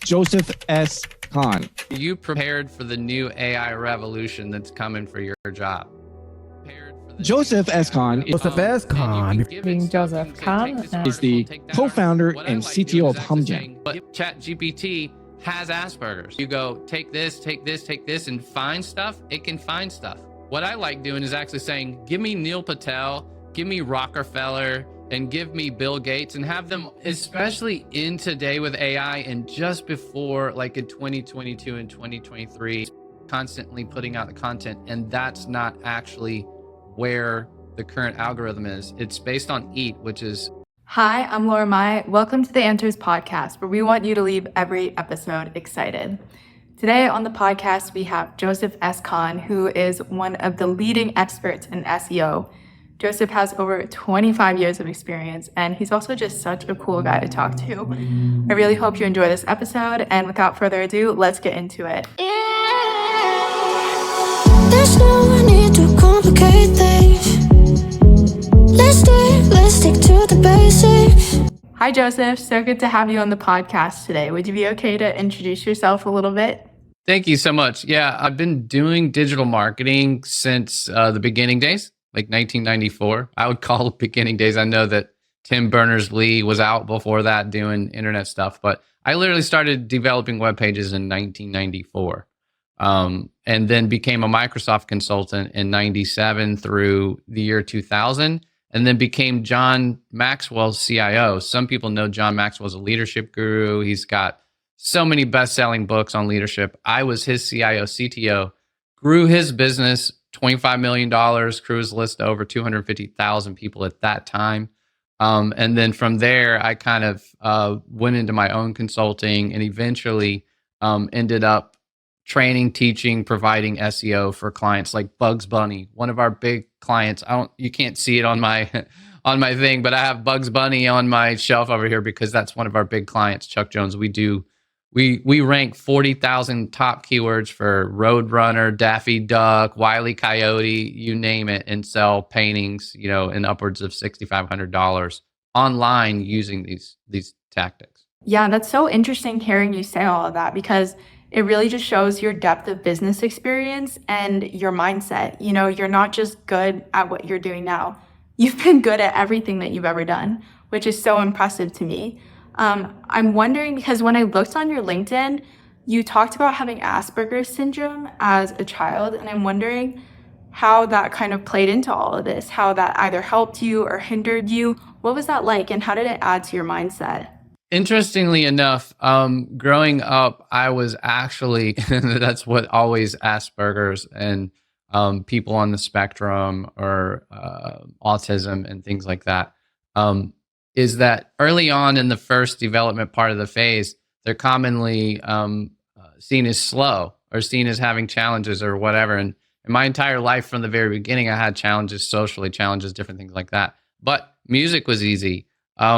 Joseph S. Kahn. You prepared for the new AI revolution that's coming for your job. Joseph S. Kahn Joseph S. Kahn Joseph Kahn is the co-founder and CTO of HumGen. But ChatGPT has Asperger's. You go, take this, and find stuff. It can find stuff. What I like doing is actually saying, give me Neil Patel, give me Rockefeller, and give me Bill Gates, and have them, especially in today with AI and just before, like in 2022 and 2023, constantly putting out the content. And that's not actually where the current algorithm is. It's based on EAT, which is... Hi, I'm Laura Mai. Welcome to the Answers podcast, where we want you to leave every episode excited. Today on the podcast, we have Joseph S. Kahn, who is one of the leading experts in SEO. Joseph has over 25 years of experience, and he's also just such a cool guy to talk to. I really hope you enjoy this episode, and without further ado, let's get into it. There's no need to complicate things. Let's stick to the basics. Hi, Joseph. So good to have you on the podcast today. Would you be okay to introduce yourself a little bit? Thank you so much. Yeah, I've been doing digital marketing since the beginning days, like 1994. I would call it beginning days. I know that Tim Berners-Lee was out before that doing internet stuff, but I literally started developing web pages in 1994. And then became a Microsoft consultant in 97 through the year 2000, and then became John Maxwell's CIO. Some people know John Maxwell's a leadership guru. He's got so many best-selling books on leadership. I was his CIO, CTO, grew his business $25 million, grew his list to over 250,000 people at that time. And then from there, I kind of went into my own consulting and eventually ended up training, teaching, providing SEO for clients like Bugs Bunny, one of our big clients. You can't see it on my thing, but I have Bugs Bunny on my shelf over here because that's one of our big clients, Chuck Jones. We rank 40,000 top keywords for Roadrunner, Daffy Duck, Wile E. Coyote, you name it, and sell paintings, in upwards of $6,500 online using these tactics. Yeah, that's so interesting hearing you say all of that, because it really just shows your depth of business experience and your mindset. You're not just good at what you're doing now. You've been good at everything that you've ever done, which is so impressive to me. I'm wondering, because when I looked on your LinkedIn, you talked about having Asperger's syndrome as a child, and I'm wondering how that kind of played into all of this, how that either helped you or hindered you. What was that like, and how did it add to your mindset? Interestingly enough, growing up, I was actually, that's what always Asperger's and people on the spectrum or autism and things like that, is that early on in the first development part of the phase, they're commonly seen as slow or seen as having challenges or whatever. And in my entire life from the very beginning, I had challenges socially, challenges, different things like that. But music was easy.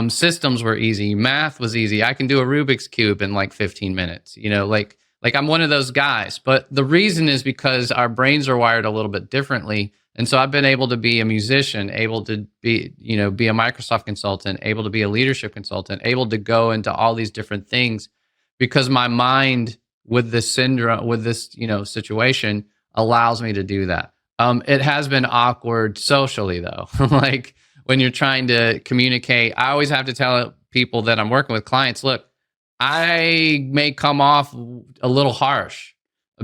Systems were easy. Math was easy. I can do a Rubik's Cube in like 15 minutes, like I'm one of those guys. But the reason is because our brains are wired a little bit differently. And so I've been able to be a musician, able to be a Microsoft consultant, able to be a leadership consultant, able to go into all these different things because my mind with this syndrome, with this, situation allows me to do that. It has been awkward socially though. Like, when you're trying to communicate, I always have to tell people that I'm working with clients, look, I may come off a little harsh.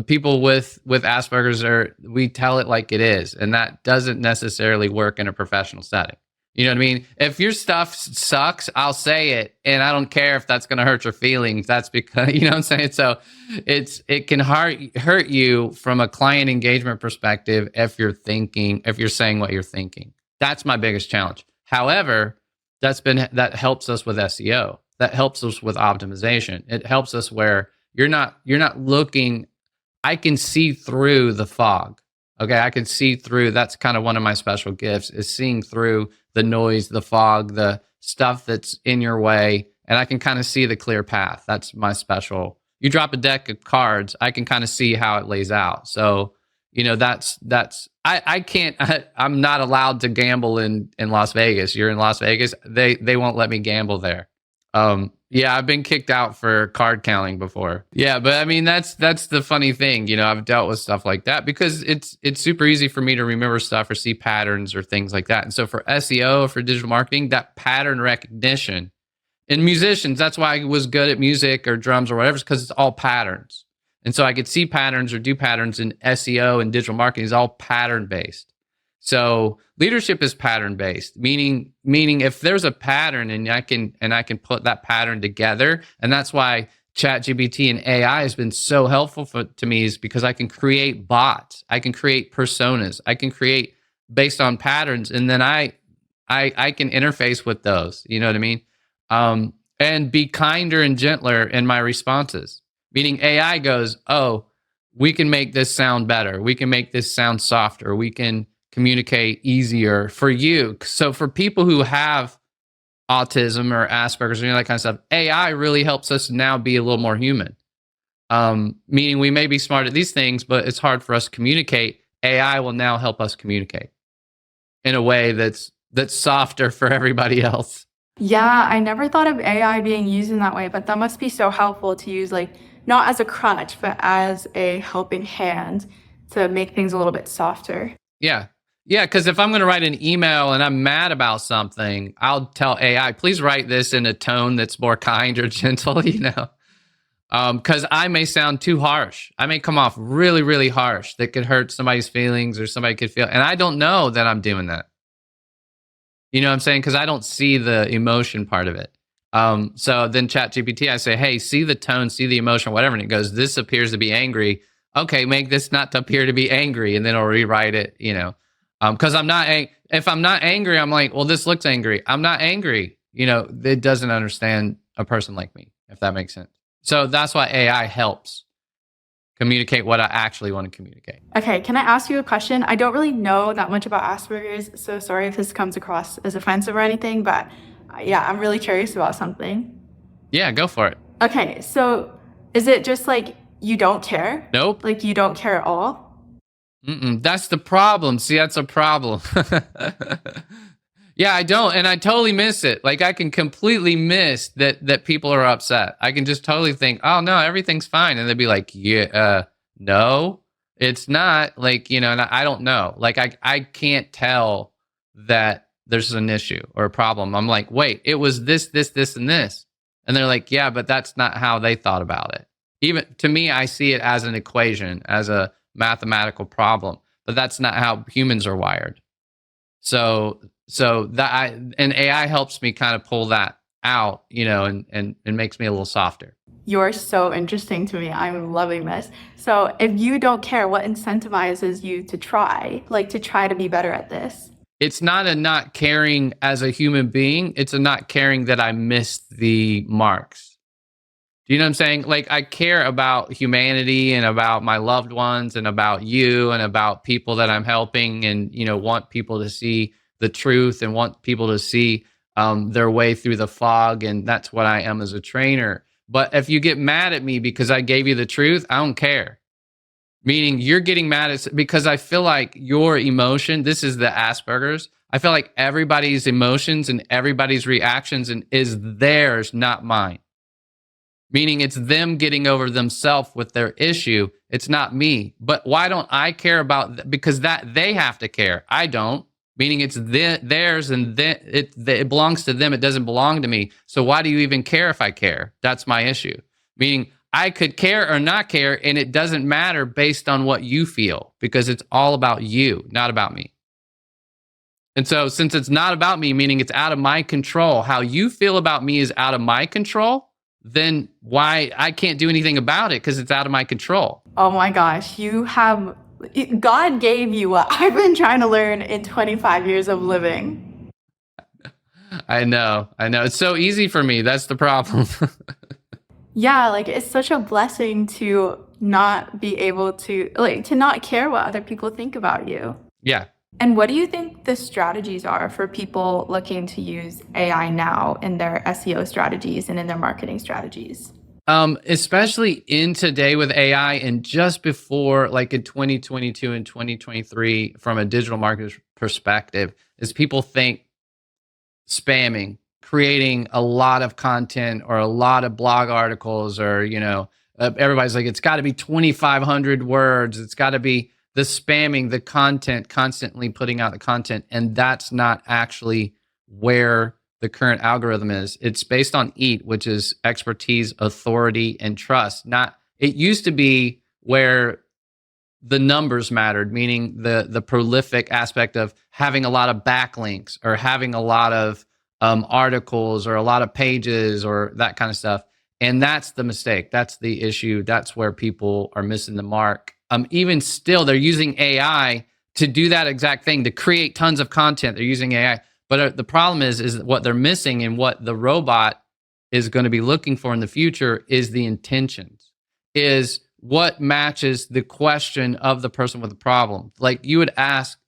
People with Asperger's, we tell it like it is, and that doesn't necessarily work in a professional setting. You know what I mean? If your stuff sucks, I'll say it, and I don't care if that's going to hurt your feelings. That's because, you know what I'm saying? So it can hurt you from a client engagement perspective if you're saying what you're thinking. That's my biggest challenge. However, that helps us with SEO. That helps us with optimization. It helps us where you're not looking. I can see through the fog. Okay, I can see through. That's kind of one of my special gifts, is seeing through the noise, the fog, the stuff that's in your way, and I can kind of see the clear path. That's my special. You drop a deck of cards, I can kind of see how it lays out. So I can't, I'm not allowed to gamble in Las Vegas. You're in Las Vegas. They won't let me gamble there. Yeah, I've been kicked out for card counting before. Yeah, but I mean that's the funny thing, you know, I've dealt with stuff like that because it's super easy for me to remember stuff or see patterns or things like that. And so for SEO, for digital marketing, that pattern recognition, and musicians, that's why I was good at music or drums or whatever, because it's all patterns. And so I could see patterns or do patterns in SEO and digital marketing is all pattern based. So leadership is pattern based, meaning if there's a pattern and I can put that pattern together, and that's why ChatGPT and AI has been so helpful to me, is because I can create bots, I can create personas, I can create based on patterns, and then I can interface with those. You know what I mean? And be kinder and gentler in my responses. Meaning AI goes, oh, we can make this sound better. We can make this sound softer. We can communicate easier for you. So for people who have autism or Asperger's or any of that kind of stuff, AI really helps us now be a little more human. Meaning we may be smart at these things, but it's hard for us to communicate. AI will now help us communicate in a way that's softer for everybody else. Yeah, I never thought of AI being used in that way, but that must be so helpful to use, like, not as a crutch, but as a helping hand to make things a little bit softer. Yeah. Yeah, because if I'm going to write an email and I'm mad about something, I'll tell AI, please write this in a tone that's more kind or gentle, you know, because I may sound too harsh. I may come off really, really harsh that could hurt somebody's feelings or somebody could feel, and I don't know that I'm doing that. You know what I'm saying? Because I don't see the emotion part of it. So then ChatGPT, I say, hey, see the tone, see the emotion, whatever. And it goes, this appears to be angry. Okay, make this not to appear to be angry. And then I'll rewrite it, you know. Because if I'm not angry, I'm like, well, this looks angry. I'm not angry. You know, it doesn't understand a person like me, if that makes sense. So that's why AI helps communicate what I actually want to communicate. Okay, can I ask you a question? I don't really know that much about Asperger's, so sorry if this comes across as offensive or anything, but yeah, I'm really curious about something. Yeah, go for it. Okay, so is it just like you don't care? Nope. Like you don't care at all? That's the problem. See, that's a problem. Yeah, I don't. And I totally miss it. Like I can completely miss that people are upset. I can just totally think, oh no, everything's fine. And they'd be like, yeah, no, it's not. Like, you know, and I don't know. Like I can't tell that there's an issue or a problem. I'm like, wait, it was this, and this. And they're like, yeah, but that's not how they thought about it. Even to me, I see it as an equation, as a mathematical problem, but that's not how humans are wired. So that and AI helps me kind of pull that out, you know, and makes me a little softer. You're so interesting to me. I'm loving this. So if you don't care, what incentivizes you to try to be better at this? It's not a not caring as a human being. It's a not caring that I missed the marks. Do you know what I'm saying? Like I care about humanity and about my loved ones and about you and about people that I'm helping, and, you know, want people to see the truth and want people to see their way through the fog. And that's what I am as a trainer. But if you get mad at me because I gave you the truth, I don't care. Meaning you're getting mad at, because I feel like your emotion, this is the Asperger's. I feel like everybody's emotions and everybody's reactions is theirs, not mine. Meaning it's them getting over themselves with their issue. It's not me. But why don't I care about, because that they have to care. I don't. Meaning it's theirs and it belongs to them. It doesn't belong to me. So why do you even care if I care? That's my issue. Meaning I could care or not care, and it doesn't matter based on what you feel, because it's all about you, not about me. And so since it's not about me, meaning it's out of my control, how you feel about me is out of my control, then why I can't do anything about it, because it's out of my control. Oh my gosh, God gave you what I've been trying to learn in 25 years of living. I know. It's so easy for me. That's the problem. Yeah, like it's such a blessing to not be able to, like, to not care what other people think about you. Yeah. And what do you think the strategies are for people looking to use AI now in their SEO strategies and in their marketing strategies? Especially in today with AI, and just before, like in 2022 and 2023, from a digital marketing perspective, is people think spamming, creating a lot of content or a lot of blog articles, or, everybody's like, it's got to be 2,500 words. It's got to be the spamming, the content, constantly putting out the content. And that's not actually where the current algorithm is. It's based on EAT, which is expertise, authority, and trust. It used to be where the numbers mattered, meaning the prolific aspect of having a lot of backlinks or having a lot of articles or a lot of pages or that kind of stuff. And that's the mistake. That's the issue. That's where people are missing the mark. Even still, they're using AI to do that exact thing, to create tons of content. They're using AI. But the problem is what they're missing, and what the robot is going to be looking for in the future is the intentions, is what matches the question of the person with the problem. Like you would ask,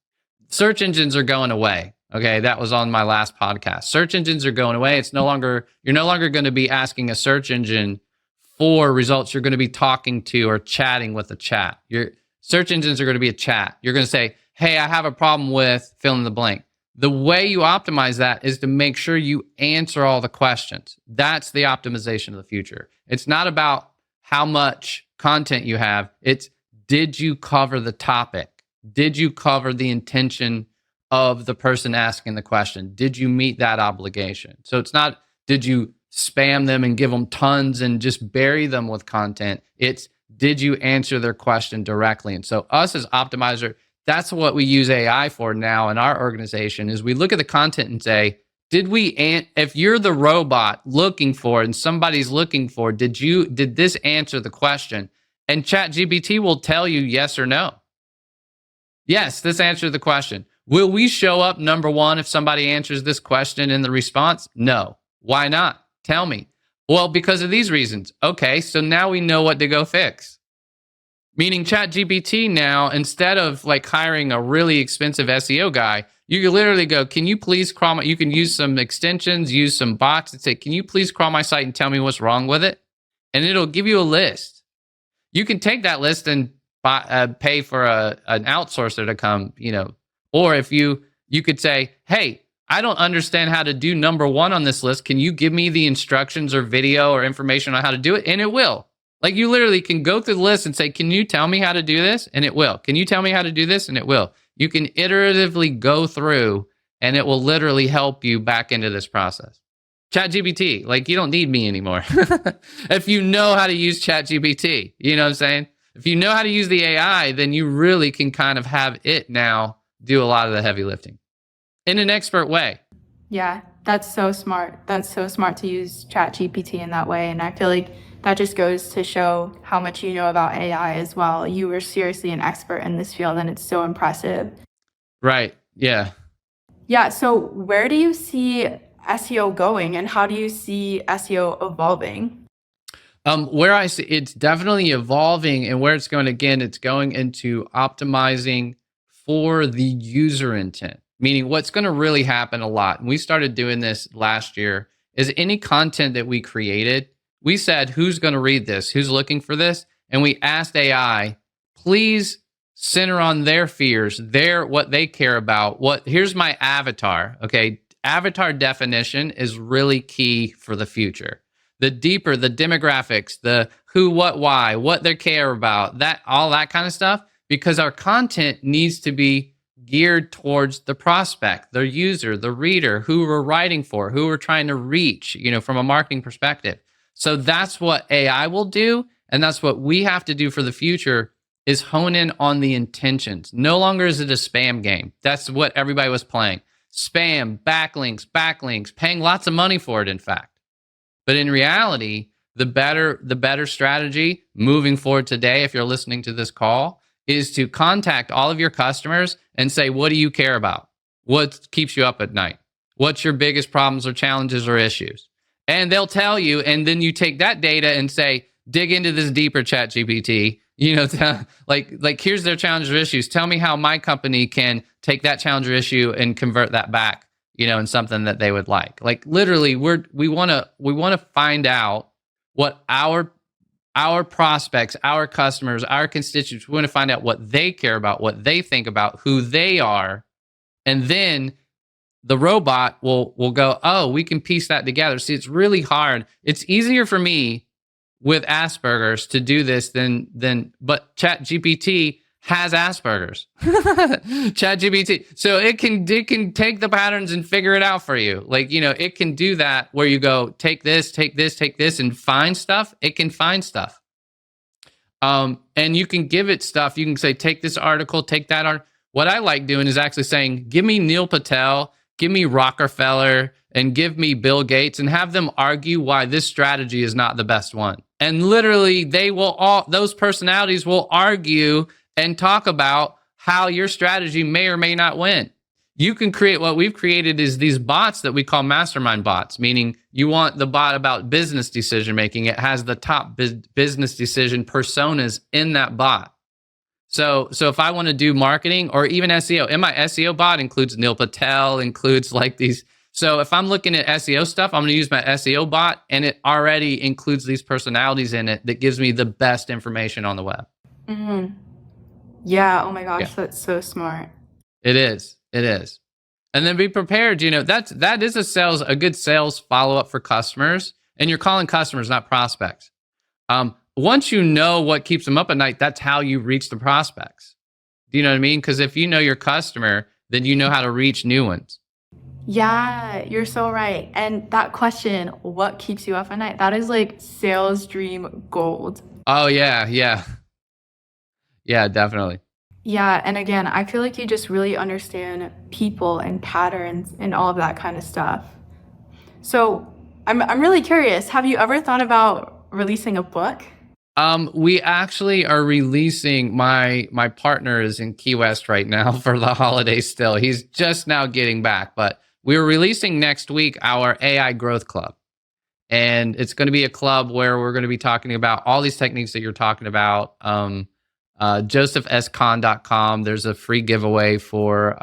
search engines are going away. Okay, that was on my last podcast. Search engines are going away. You're no longer going to be asking a search engine for results. You're going to be talking to or chatting with a chat. Your search engines are going to be a chat. You're going to say, hey, I have a problem with fill in the blank. The way you optimize that is to make sure you answer all the questions. That's the optimization of the future. It's not about how much content you have. It's, did you cover the topic? Did you cover the intention of the person asking the question? Did you meet that obligation? So it's not, did you spam them and give them tons and just bury them with content? It's, did you answer their question directly? And so us as optimizer, that's what we use AI for now in our organization, is we look at the content and say, if you're the robot looking for and somebody's looking for, did this answer the question? And ChatGPT will tell you yes or no. Yes, this answered the question. Will we show up number one if somebody answers this question in the response? No. Why not? Tell me. Well, because of these reasons. Okay, so now we know what to go fix. Meaning ChatGPT now, instead of like hiring a really expensive SEO guy, you can literally go, can you please crawl you can use some extensions, use some bots and say, can you please crawl my site and tell me what's wrong with it? And it'll give you a list. You can take that list and pay for an outsourcer to come, or if you could say, hey, I don't understand how to do number one on this list. Can you give me the instructions or video or information on how to do it? And it will. Like you literally can go through the list and say, can you tell me how to do this? And it will. Can you tell me how to do this? And it will. You can iteratively go through and it will literally help you back into this process. ChatGPT, like you don't need me anymore. If you know how to use ChatGPT, you know what I'm saying? If you know how to use the AI, then you really can kind of have it now do a lot of the heavy lifting in an expert way. Yeah, that's so smart. That's so smart to use ChatGPT in that way. And I feel like that just goes to show how much you know about AI as well. You were seriously an expert in this field, and it's so impressive. Right. Yeah. Yeah. So where do you see SEO going, and how do you see SEO evolving? Where I see it's definitely evolving, and where it's going, again, it's going into optimizing for the user intent. Meaning what's going to really happen a lot, and we started doing this last year, is any content that we created, we said, who's going to read this? Who's looking for this? And we asked AI, please center on their fears, what they care about. Here's my avatar. Okay. Avatar definition is really key for the future. The deeper, the demographics, the who, what, why, what they care about, all that kind of stuff, because our content needs to be geared towards the prospect, the user, the reader, who we're writing for, who we're trying to reach, from a marketing perspective. So that's what AI will do. And that's what we have to do for the future, is hone in on the intentions. No longer is it a spam game. That's what everybody was playing. Spam, backlinks, paying lots of money for it, in fact. But in reality, the better strategy moving forward today, if you're listening to this call, is to contact all of your customers and say, what do you care about? What keeps you up at night? What's your biggest problems or challenges or issues? And they'll tell you, and then you take that data and say, dig into this deeper, ChatGPT. Like here's their challenges or issues. Tell me how my company can take that challenge or issue and convert that back, in something that they would like. Like literally, we want to find out what our prospects, our customers, our constituents, we want to find out what they care about, what they think about, who they are, and then the robot will go, oh, we can piece that together. See, it's really hard. It's easier for me with Asperger's to do this but ChatGPT has Asperger's. ChatGPT. So it can take the patterns and figure it out for you. Like, it can do that where you go, take this, and find stuff. It can find stuff. And you can give it stuff. You can say, take this article, take that article. What I like doing is actually saying, give me Neil Patel, give me Rockefeller, and give me Bill Gates, and have them argue why this strategy is not the best one. And literally, those personalities will argue and talk about how your strategy may or may not win. You can create, what we've created is these bots that we call mastermind bots, meaning you want the bot about business decision making. It has the top business decision personas in that bot. So if I want to do marketing or even SEO, and my SEO bot includes Neil Patel, includes like these. So if I'm looking at SEO stuff, I'm going to use my SEO bot, and it already includes these personalities in it that gives me the best information on the web. Mm-hmm. Yeah. Oh my gosh, That's so smart. It is. And then be prepared. That is a good sales follow-up for customers, and you're calling customers, not prospects. Once you know what keeps them up at night, that's how you reach the prospects. Do you know what I mean? Because if you know your customer, then you know how to reach new ones. Yeah, you're so right. And that question, what keeps you up at night? That is like sales dream gold. Oh, yeah. Yeah, definitely. Yeah, and again, I feel like you just really understand people and patterns and all of that kind of stuff. So I'm really curious, have you ever thought about releasing a book? We actually are releasing, my partner is in Key West right now for the holidays still. He's just now getting back, but we're releasing next week our AI Growth Club. And it's going to be a club where we're going to be talking about all these techniques that you're talking about. josephscon.com. There's a free giveaway for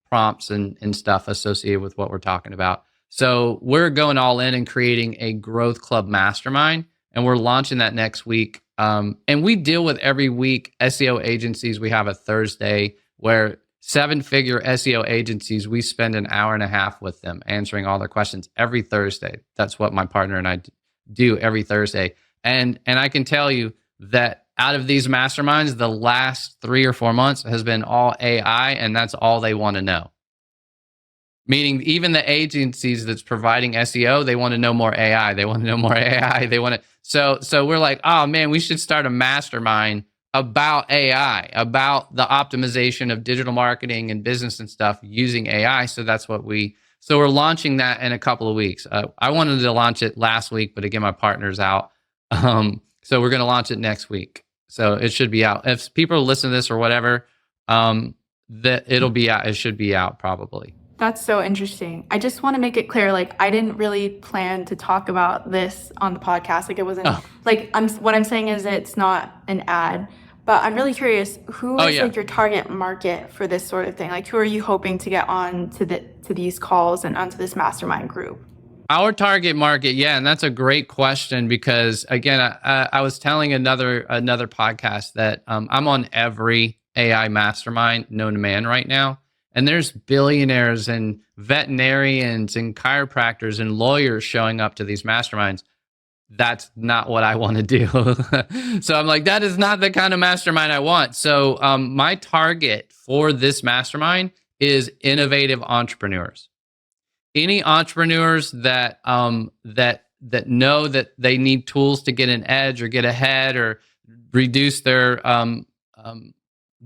prompts and stuff associated with what we're talking about. So we're going all in and creating a growth club mastermind, and we're launching that next week. And we deal with every week SEO agencies. We have a Thursday where 7-figure SEO agencies, we spend an hour and a half with them answering all their questions every Thursday. That's what my partner and I do every Thursday. And I can tell you that out of these masterminds, the last 3 or 4 months has been all AI, and that's all they want to know. Meaning even the agencies that's providing SEO, they want to know more AI. They want to know more AI. They want to. So we're like, oh man, we should start a mastermind about AI, about the optimization of digital marketing and business and stuff using AI. So that's what so we're launching that in a couple of weeks. I wanted to launch it last week, but again, my partner's out. So we're going to launch it next week. So it should be out. If people listen to this or whatever, that it'll be out. It should be out probably. That's so interesting. I just want to make it clear, like, I didn't really plan to talk about this on the podcast. Like, it wasn't what I'm saying is it's not an ad, but I'm really curious, who is like your target market for this sort of thing? Like, who are you hoping to get on to these calls and onto this mastermind group? Our target market, yeah, and that's a great question because again, I was telling another podcast that I'm on every AI mastermind known to man right now, and there's billionaires and veterinarians and chiropractors and lawyers showing up to these masterminds. That's not what I want to do. So I'm like, that is not the kind of mastermind I want. So my target for this mastermind is innovative entrepreneurs. Any entrepreneurs that know that they need tools to get an edge or get ahead or reduce their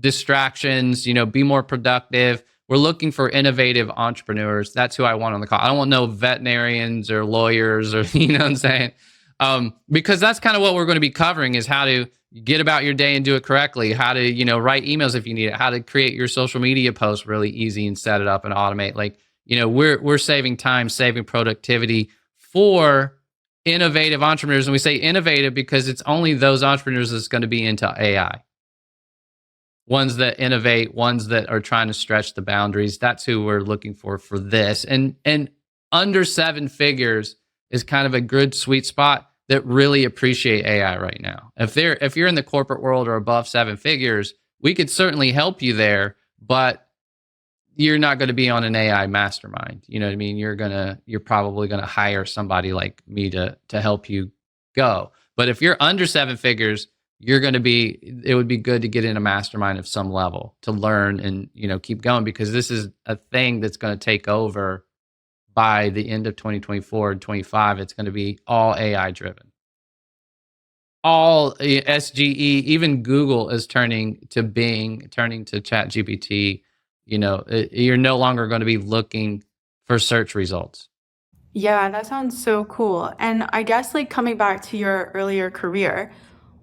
distractions, be more productive. We're looking for innovative entrepreneurs. That's who I want on the call. I don't want no veterinarians or lawyers or, what I'm saying? Because that's kind of what we're going to be covering is how to get about your day and do it correctly, how to, write emails if you need it, how to create your social media posts really easy and set it up and automate. Like, we're saving time, saving productivity for innovative entrepreneurs. And we say innovative because it's only those entrepreneurs that's going to be into AI. Ones that innovate, ones that are trying to stretch the boundaries. That's who we're looking for this. And under 7 figures is kind of a good sweet spot that really appreciate AI right now. If you're in the corporate world or above 7 figures, we could certainly help you there, but you're not going to be on an AI mastermind. You know what I mean? You're probably going to hire somebody like me to help you go. But if you're under 7 figures, it would be good to get in a mastermind of some level to learn and, keep going, because this is a thing that's going to take over by the end of 2024 and 25. It's going to be all AI driven. All SGE, even Google is turning to Bing, turning to ChatGPT. You're no longer going to be looking for search results. Yeah, that sounds so cool. And I guess like coming back to your earlier career,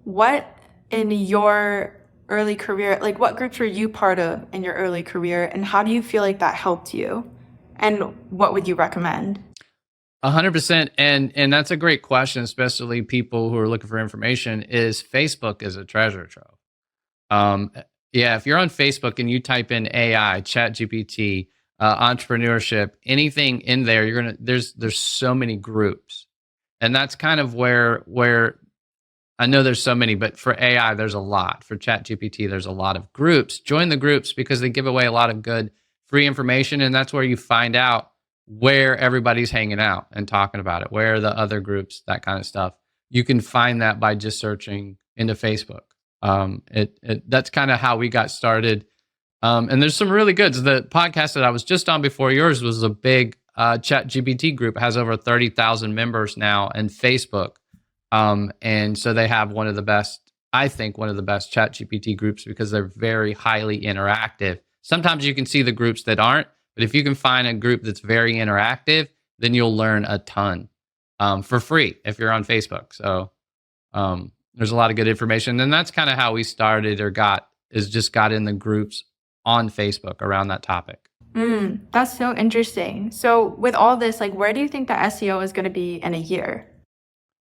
what in your early career, like what groups were you part of in your early career, and how do you feel like that helped you? And what would you recommend? 100%. And that's a great question, especially people who are looking for information. Is Facebook is a treasure trove. Yeah, if you're on Facebook and you type in AI, ChatGPT, entrepreneurship, anything in there, there's so many groups, and that's kind of where I know there's so many, but for AI there's a lot. For ChatGPT there's a lot of groups. Join the groups because they give away a lot of good free information, and that's where you find out where everybody's hanging out and talking about it, where are the other groups, that kind of stuff. You can find that by just searching into Facebook. That's kind of how we got started. And there's some really good. The podcast that I was just on before yours was a big ChatGPT group. It has over 30,000 members now in Facebook. And so they have one of the best ChatGPT groups because they're very highly interactive. Sometimes you can see the groups that aren't, but if you can find a group that's very interactive, then you'll learn a ton for free if you're on Facebook. So there's a lot of good information. And that's kind of how we started got in the groups on Facebook around that topic. That's so interesting. So with all this, like, where do you think that SEO is going to be in a year?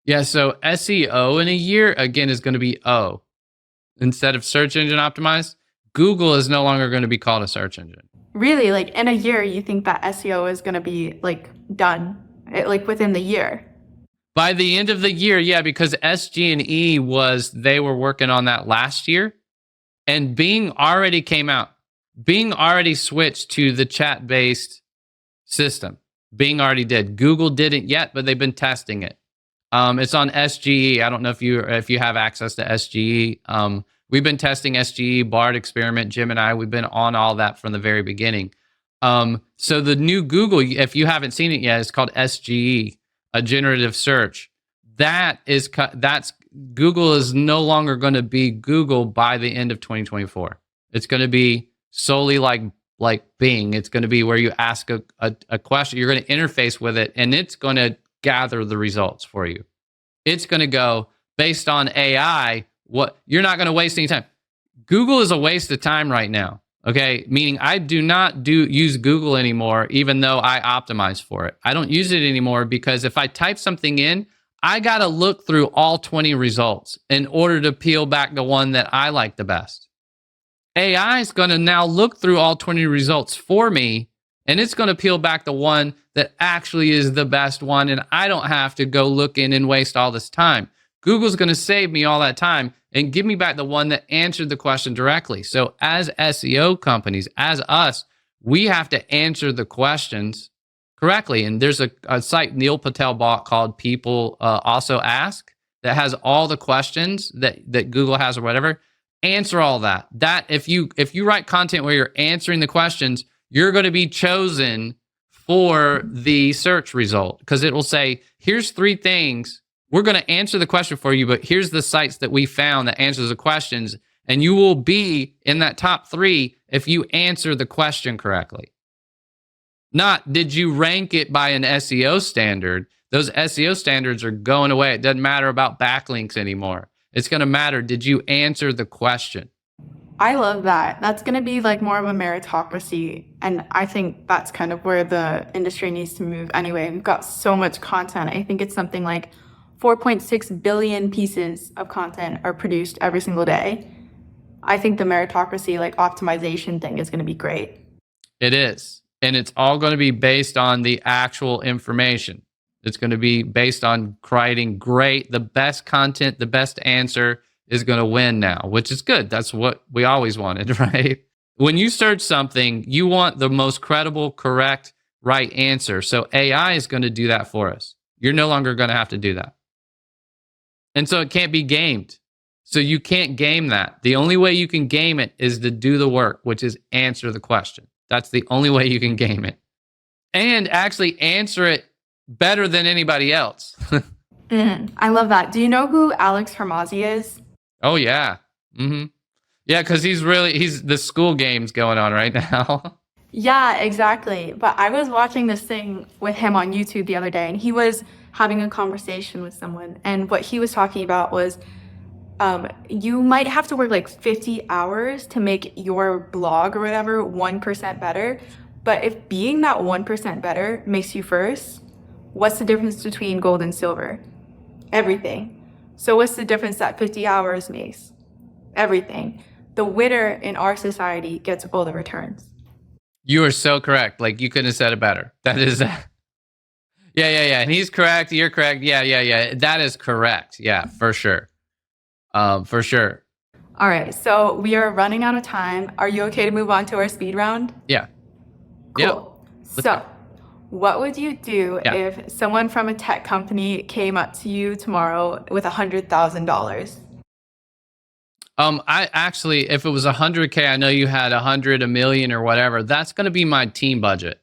Yeah, so SEO in a year, again, is going to be O. Instead of search engine optimized, Google is no longer going to be called a search engine. Really? Like in a year, you think that SEO is going to be like done, like within the year? By the end of the year, yeah, because SG&E they were working on that last year, and Bing already came out. Bing already switched to the chat-based system. Bing already did. Google didn't yet, but they've been testing it. It's on SGE. I don't know if you have access to SGE. We've been testing SGE, BARD experiment, Gemini. We've been on all that from the very beginning. So the new Google, if you haven't seen it yet, it's called SGE, a generative search. That's Google is no longer going to be Google by the end of 2024. It's going to be solely like Bing. It's going to be where you ask a question. You're going to interface with it, and it's going to gather the results for you. It's going to go based on AI. You're not going to waste any time. Google is a waste of time right now. Okay, meaning I do not use Google anymore, even though I optimize for it. I don't use it anymore because if I type something in, I got to look through all 20 results in order to peel back the one that I like the best. AI is going to now look through all 20 results for me, and it's going to peel back the one that actually is the best one, and I don't have to go look in and waste all this time. Google's going to save me all that time and give me back the one that answered the question directly. So as SEO companies, as us, we have to answer the questions correctly. And there's a site Neil Patel bought called People Also Ask that has all the questions that Google has or whatever. Answer all that. That if you write content where you're answering the questions, you're going to be chosen for the search result because it will say, here's 3 things. We're going to answer the question for you, but here's the sites that we found that answers the questions, and you will be in that top 3 if you answer the question correctly. Not did you rank it by an SEO standard. Those SEO standards are going away. It doesn't matter about backlinks anymore. It's going to matter, did you answer the question? I love that. That's going to be like more of a meritocracy. And I think that's kind of where the industry needs to move anyway. We've got so much content. I think it's something like 4.6 billion pieces of content are produced every single day. I think the meritocracy, like optimization thing is going to be great. It is. And it's all going to be based on the actual information. It's going to be based on creating the best content, the best answer is going to win now, which is good. That's what we always wanted, right? When you search something, you want the most credible, correct, right answer. So AI is going to do that for us. You're no longer going to have to do that. And so it can't be gamed. So you can't game that. The only way you can game it is to do the work, which is answer the question. That's the only way you can game it. And actually answer it better than anybody else. I love that. Do you know who Alex Hormozzi is? Oh, yeah. Yeah, because he's the school game's going on right now. Yeah, exactly. But I was watching this thing with him on YouTube the other day, and he was having a conversation with someone. And what he was talking about was you might have to work like 50 hours to make your blog or whatever 1% better. But if being that 1% better makes you first, what's the difference between gold and silver? Everything. So what's the difference that 50 hours makes? Everything. The winner in our society gets all the returns. You are so correct. Like, you couldn't have said it better. That is, yeah. And he's correct. You're correct. Yeah. That is correct. Yeah, for sure. For sure. All right. So we are running out of time. Are you okay to move on to our speed round? Yeah. Cool. Yep. So what would you do if someone from a tech company came up to you tomorrow with $100,000? I actually, if it was 100K, I know you had 100, a million or whatever, that's going to be my team budget.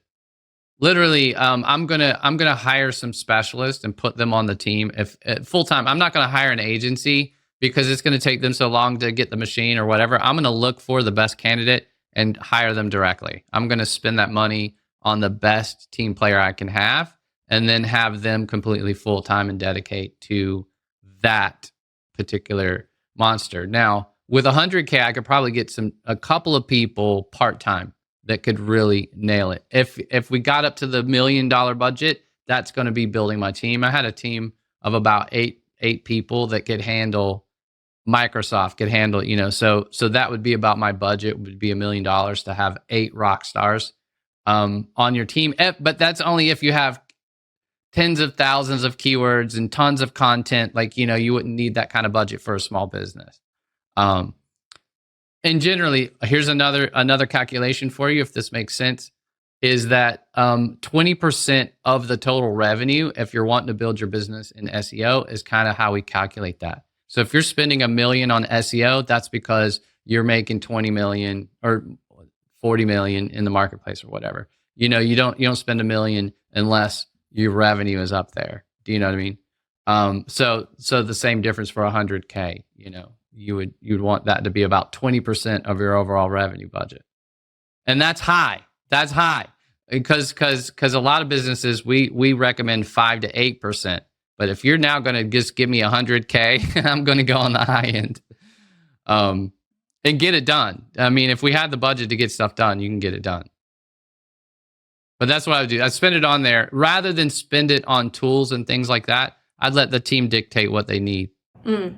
Literally, I'm going to hire some specialists and put them on the team if full time. I'm not going to hire an agency because it's going to take them so long to get the machine or whatever. I'm going to look for the best candidate and hire them directly. I'm going to spend that money on the best team player I can have and then have them completely full time and dedicate to that particular monster. Now, with 100K, I could probably get a couple of people part-time that could really nail it. If we got up to the $1 million budget, that's going to be building my team. I had a team of about eight people that could handle Microsoft, could handle, so that would be about my budget, would be $1 million to have 8 rock stars on your team. But that's only if you have tens of thousands of keywords and tons of content. Like, you wouldn't need that kind of budget for a small business. And generally, here's another calculation for you, if this makes sense, is that 20% of the total revenue, if you're wanting to build your business in SEO, is kind of how we calculate that. So if you're spending $1 million on SEO, that's because you're making 20 million or 40 million in the marketplace or whatever. You don't spend $1 million unless your revenue is up there. Do you know what I mean? So the same difference for 100K, you'd want that to be about 20% of your overall revenue budget. And that's high. That's high because a lot of businesses, we recommend 5 to 8%. But if you're now going to just give me 100K, I'm going to go on the high end and get it done. I mean, if we had the budget to get stuff done, you can get it done. But that's what I would do. I'd spend it on there rather than spend it on tools and things like that. I'd let the team dictate what they need.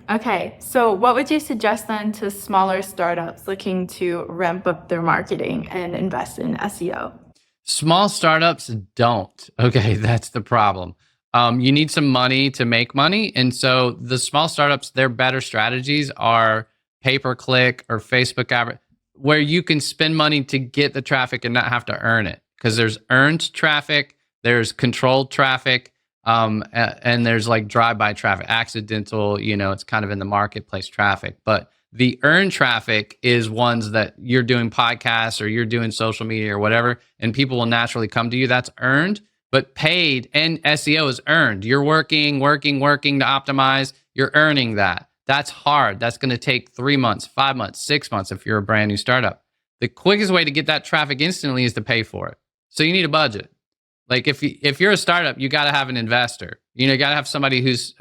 Okay. So what would you suggest then to smaller startups looking to ramp up their marketing and invest in SEO? Small startups don't. Okay, that's the problem. You need some money to make money. And so the small startups, their better strategies are pay-per-click or Facebook ad, where you can spend money to get the traffic and not have to earn it. Because there's earned traffic, there's controlled traffic, and there's like drive-by traffic, accidental, it's kind of in the marketplace traffic. But the earned traffic is ones that you're doing podcasts or you're doing social media or whatever, and people will naturally come to you. That's earned. But paid and SEO is earned. You're working to optimize. You're earning that. That's hard. That's going to take 3 months, 5 months, 6 months if you're a brand new startup. The quickest way to get that traffic instantly is to pay for it. So you need a budget. Like if you're a startup, you got to have an investor. You got to have somebody who's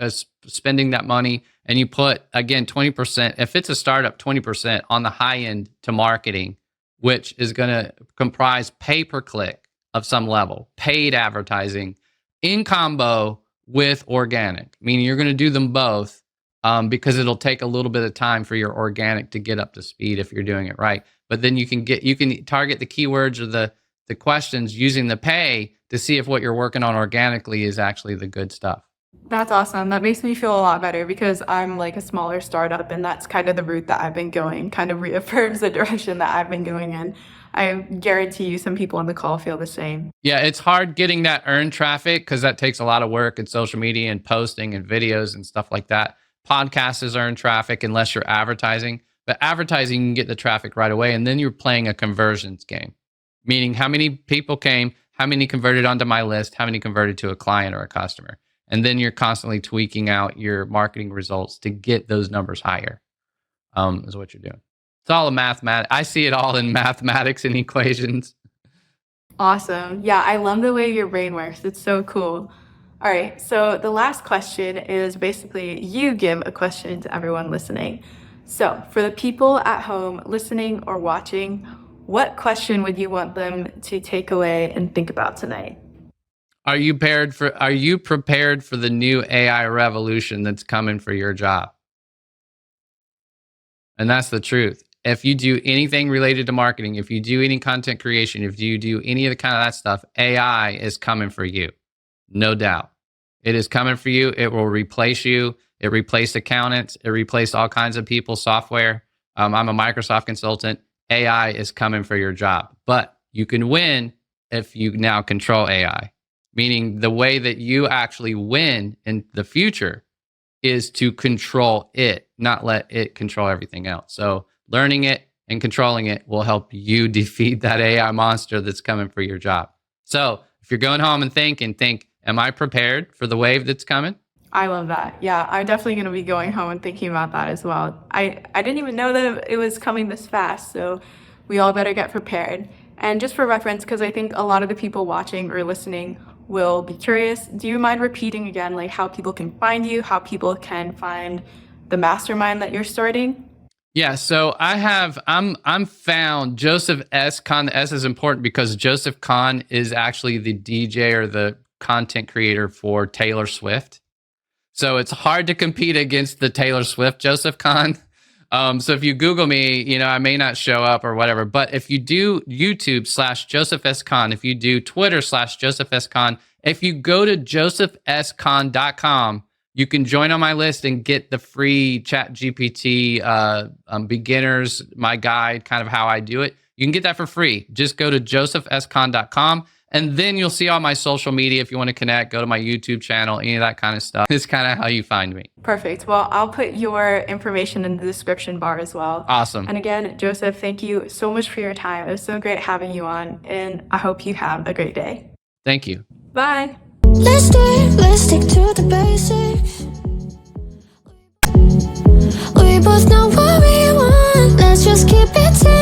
spending that money, and you put, again, 20%. If it's a startup, 20% on the high end to marketing, which is going to comprise pay-per-click of some level, paid advertising in combo with organic. Meaning you're going to do them both because it'll take a little bit of time for your organic to get up to speed if you're doing it right. But then you can target the keywords or the questions using the pay to see if what you're working on organically is actually the good stuff. That's awesome. That makes me feel a lot better because I'm like a smaller startup and that's kind of the route that I've been going, kind of reaffirms the direction that I've been going in. I guarantee you some people on the call feel the same. Yeah, it's hard getting that earned traffic because that takes a lot of work in social media and posting and videos and stuff like that. Podcasts is earned traffic unless you're advertising, but advertising, you can get the traffic right away. And then you're playing a conversions game, meaning how many people came, how many converted onto my list, how many converted to a client or a customer. And then you're constantly tweaking out your marketing results to get those numbers higher, is what you're doing. It's all a mathematics. I see it all in mathematics and equations. Awesome. Yeah, I love the way your brain works. It's so cool. All right, so the last question is basically you give a question to everyone listening. So for the people at home listening or watching, what question would you want them to take away and think about tonight? Are you prepared for the new AI revolution that's coming for your job? And that's the truth. If you do anything related to marketing, if you do any content creation, if you do any of the kind of that stuff, AI is coming for you. No doubt. It is coming for you. It will replace you. It replaced accountants. It replaced all kinds of people's software. I'm a Microsoft consultant. AI is coming for your job. But you can win if you now control AI. Meaning the way that you actually win in the future is to control it, not let it control everything else. So learning it and controlling it will help you defeat that AI monster that's coming for your job. So if you're going home and think, am I prepared for the wave that's coming? I love that. Yeah, I'm definitely going to be going home and thinking about that as well. I didn't even know that it was coming this fast, so we all better get prepared. And just for reference, because I think a lot of the people watching or listening will be curious, do you mind repeating again, like how people can find you, how people can find the mastermind that you're starting? Yeah, so I'm found Joseph S. Kahn. The S is important because Joseph Kahn is actually the DJ or the content creator for Taylor Swift. So it's hard to compete against the Taylor Swift Joseph Kahn. So if you Google me, I may not show up or whatever. But if you do YouTube /Joseph S. Kahn, if you do Twitter /Joseph S. Kahn, if you go to josephskahn.com, you can join on my list and get the free ChatGPT beginners, my guide, kind of how I do it. You can get that for free. Just go to josephskahn.com. And then you'll see all my social media. If you want to connect, go to my YouTube channel, any of that kind of stuff. It's kind of how you find me. Perfect. Well, I'll put your information in the description bar as well. Awesome. And again, Joseph, thank you so much for your time. It was so great having you on, and I hope you have a great day. Thank you. Bye. Let's stick to the basics. We both know what we want. Let's just keep it simple.